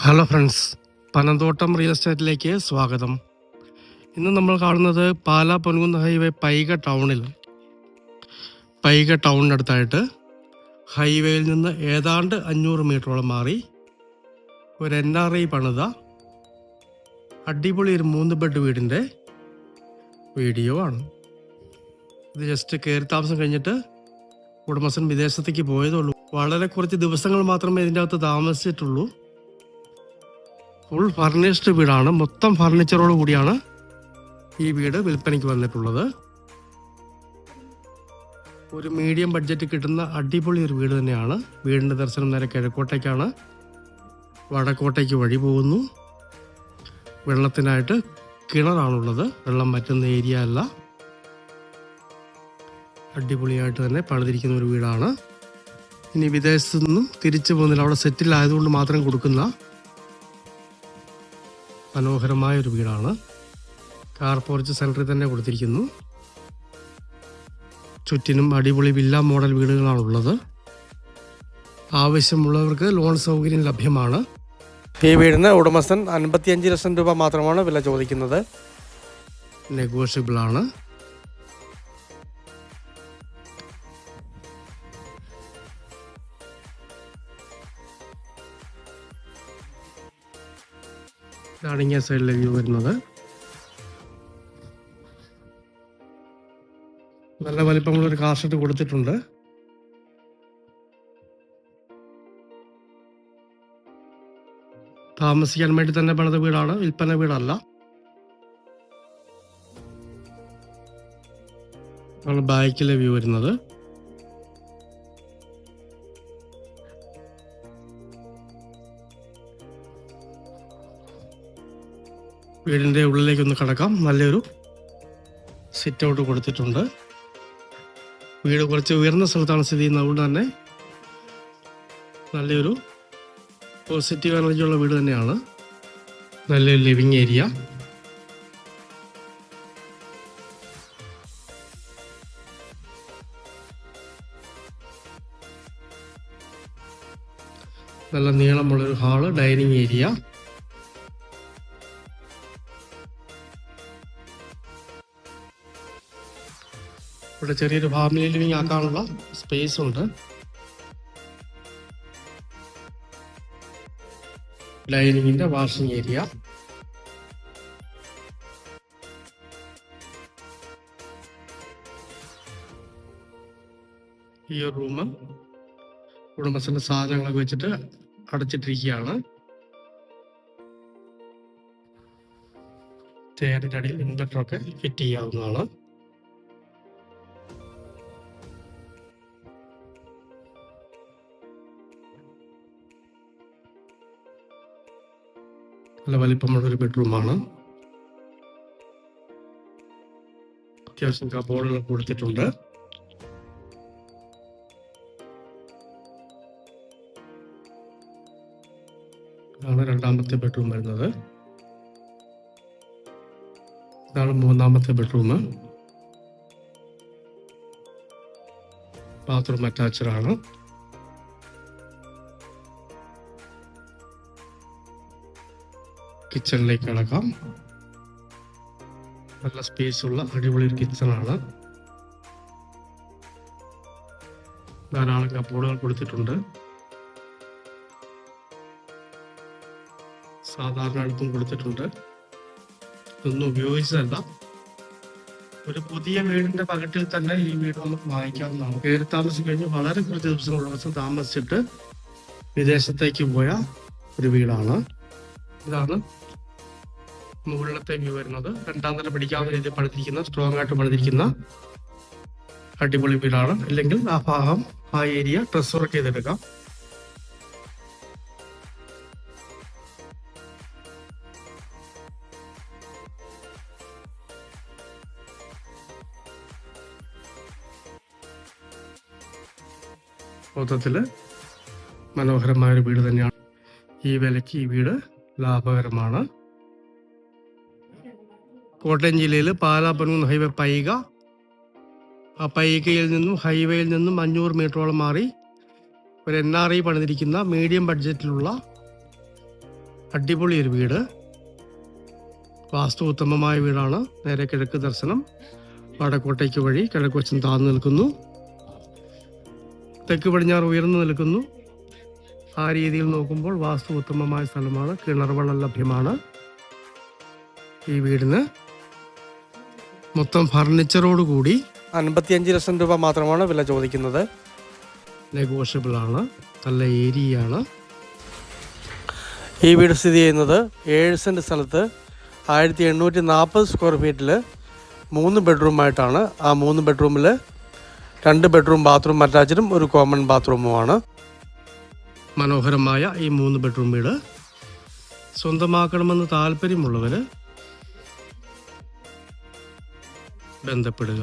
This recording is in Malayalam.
ഹലോ ഫ്രണ്ട്സ്, പനന്തോട്ടം റിയൽ എസ്റ്റേറ്റിലേക്ക് സ്വാഗതം. ഇന്ന് നമ്മൾ കാണുന്നത് പാലാ പൊൻകുന്ന് ഹൈവേ പൈക ടൗണിനടുത്തായിട്ട് ഹൈവേയിൽ നിന്ന് ഏതാണ്ട് 500 മീറ്ററോളം മാറി ഒരു NRI പണിത അടിപൊളി ഒരു 3 ബെഡ് വീടിൻ്റെ വീഡിയോ ആണ്. ഇത് ജസ്റ്റ് കയറി താമസം കഴിഞ്ഞിട്ട് ഉടമസ്ഥൻ വിദേശത്തേക്ക് പോയതുള്ളൂ. വളരെ കുറച്ച് ദിവസങ്ങൾ മാത്രമേ ഇതിൻ്റെ അകത്ത് താമസിച്ചിട്ടുള്ളൂ. ഫുൾ ഫർണിഷ്ഡ് വീടാണ്. മൊത്തം ഫർണിച്ചറോട് കൂടിയാണ് ഈ വീട് വിൽപ്പനയ്ക്ക് വന്നിട്ടുള്ളത്. ഒരു മീഡിയം ബഡ്ജറ്റ് കിട്ടുന്ന അടിപൊളി ഒരു വീട് തന്നെയാണ്. വീടിൻ്റെ ദർശനം നേരെ കിഴക്കോട്ടേക്കാണ്. വടക്കോട്ടേക്ക് വഴി പോകുന്നു. വെള്ളത്തിനായിട്ട് കിണറാണുള്ളത്. വെള്ളം പറ്റുന്ന ഏരിയ അല്ല. അടിപൊളിയായിട്ട് തന്നെ പണിതിരിക്കുന്ന ഒരു വീടാണ്. ഇനി വിദേശത്തു നിന്നും തിരിച്ചു പോകുന്നില്ല, അവിടെ സെറ്റിൽ ആയതുകൊണ്ട് മാത്രം കൊടുക്കുന്ന മനോഹരമായ ഒരു വീടാണ്. കാർ പോർച്ച് സെൻറ്ററിൽ തന്നെ കൊടുത്തിരിക്കുന്നു. ചുറ്റിനും അടിപൊളി വില്ല മോഡൽ വീടുകളാണുള്ളത്. ആവശ്യമുള്ളവർക്ക് ലോൺ സൗകര്യം ലഭ്യമാണ്. ഈ വീടിന് ഉടമസ്ഥൻ 55 ലക്ഷം രൂപ മാത്രമാണ് വില ചോദിക്കുന്നത്. നെഗോഷ്യബിൾ ആണ്. ഇതാണ് ഇങ്ങനെ സൈഡിലെ വ്യൂ വരുന്നത്. നല്ല വലിപ്പമുള്ളൊരു കാർ ഷെഡ് കൊടുത്തിട്ടുണ്ട്. താമസിക്കാൻ വേണ്ടി തന്നെ പണിത വീടാണ്, വിൽപ്പന വീടല്ല. ബാക്കിലെ വ്യൂ വരുന്നത്. വീടിൻ്റെ ഉള്ളിലേക്കൊന്ന് കടക്കാം. നല്ലൊരു സിറ്റ് ഔട്ട് കൊടുത്തിട്ടുണ്ട്. വീട് കുറച്ച് ഉയർന്ന സ്ഥലത്താണ് സ്ഥിതി ചെയ്യുന്നത്. അതുകൊണ്ട് തന്നെ നല്ലൊരു പോസിറ്റീവ് എനർജിയുള്ള വീട് തന്നെയാണ്. നല്ലൊരു ലിവിങ് ഏരിയ. നല്ല നീളമുള്ളൊരു ഹാള്, ഡൈനിങ് ഏരിയ. ഇവിടെ ചെറിയൊരു ഫാമിലി ലിവിങ് ആക്കാനുള്ള സ്പേസ് ഉണ്ട്. ഡൈനിങ്ങിന്റെ വാഷിംഗ് ഏരിയ. ഈ ഒരു റൂം ഉടമസ്ഥന്റെ സാധനങ്ങളൊക്കെ വെച്ചിട്ട് അടച്ചിട്ടിരിക്കുകയാണ്. ചെയറിന്റെ അടിയിൽ ഇൻവെർട്ടറൊക്കെ ഫിറ്റ് ചെയ്യാവുന്നതാണ്. നല്ല വലിപ്പമുള്ളൊരു ബെഡ്റൂമാണ്. അത്യാവശ്യം കബോർഡുകൾ കൊടുത്തിട്ടുണ്ട്. ഇതാണ് രണ്ടാമത്തെ ബെഡ്റൂം വരുന്നത്. ഇതാണ് മൂന്നാമത്തെ ബെഡ്റൂം. ബാത്റൂം അറ്റാച്ച്ഡ് ആണ്. കിച്ചണിലേക്ക് കടക്കാം. നല്ല സ്പേസ് ഉള്ള അടിപൊളി ഒരു കിച്ചണാണ്. ധാരാളം കബോർഡുകൾ കൊടുത്തിട്ടുണ്ട്. സാധാരണ അടുപ്പും കൊടുത്തിട്ടുണ്ട്. ഇതൊന്നും ഉപയോഗിച്ചതല്ല. ഒരു പുതിയ വീടിന്റെ പകട്ടിൽ തന്നെ ഈ വീട് നമുക്ക് വാങ്ങിക്കാവുന്നതാണ്. കയറി താമസിച്ച് കഴിഞ്ഞ് വളരെ കുറച്ച് ദിവസം താമസിച്ചിട്ട് വിദേശത്തേക്ക് പോയ ഒരു വീടാണ്. ഇതാണ് മുകളിലത്തെ വ്യൂ വരുന്നത്. രണ്ടാം നില പിടിക്കാവുന്ന രീതിയിൽ പണിതിരിക്കുന്ന, സ്ട്രോങ് ആയിട്ട് പണിതിരിക്കുന്ന അടിപൊളി വീടാണ്. അല്ലെങ്കിൽ ആ ഭാഗം, ആ ഏരിയ ഡ്രസ് വർക്ക് ചെയ്തെടുക്കാം. മൊത്തത്തില് മനോഹരമായൊരു വീട് തന്നെയാണ്. ഈ വിലയ്ക്ക് ഈ വീട് ലാഭകരമാണ്. കോട്ടയം ജില്ലയിൽ പാലാ പൊൻകുന്ന് ഹൈവേ പൈക. ആ പൈകയിൽ നിന്നും ഹൈവേയിൽ നിന്നും 500 മീറ്ററോളം മാറി ഒരു NRI പണിതിരിക്കുന്ന മീഡിയം ബഡ്ജറ്റിലുള്ള അടിപൊളി ഒരു വീട്. വാസ്തു ഉത്തമമായ വീടാണ്. നേരെ കിഴക്ക് ദർശനം, വടക്കോട്ടേക്ക് വഴി, കിഴക്ക് വശം താഴ്ന്നു നിൽക്കുന്നു, തെക്ക് പടിഞ്ഞാറ് ഉയർന്നു നിൽക്കുന്നു. ആ രീതിയിൽ നോക്കുമ്പോൾ വാസ്തു ഉത്തമമായ സ്ഥലമാണ്. കിണർ വെള്ളം ലഭ്യമാണ്. ഈ വീടിന് മൊത്തം ഫർണിച്ചറോടുകൂടി 55 ലക്ഷം രൂപ മാത്രമാണ് വില ചോദിക്കുന്നത്. നെഗോഷ്യബിൾ ആണ്. നല്ല ഏരിയയാണ്. ഈ വീട് സ്ഥിതി ചെയ്യുന്നത് 7 സെൻറ്റ് സ്ഥലത്ത് 1840 സ്ക്വയർ ഫീറ്റിൽ 3 ബെഡ്റൂമായിട്ടാണ്. ആ 3 ബെഡ്റൂമിൽ 2 ബെഡ്റൂം ബാത്റൂം അറ്റാച്ചഡും ഒരു കോമൺ ബാത്റൂമുമാണ്. മനോഹരമായ ഈ 3 ബെഡ്റൂം വീട് സ്വന്തമാക്കണമെന്ന് താല്പര്യമുള്ളവർ ബന്ധപ്പെടുക.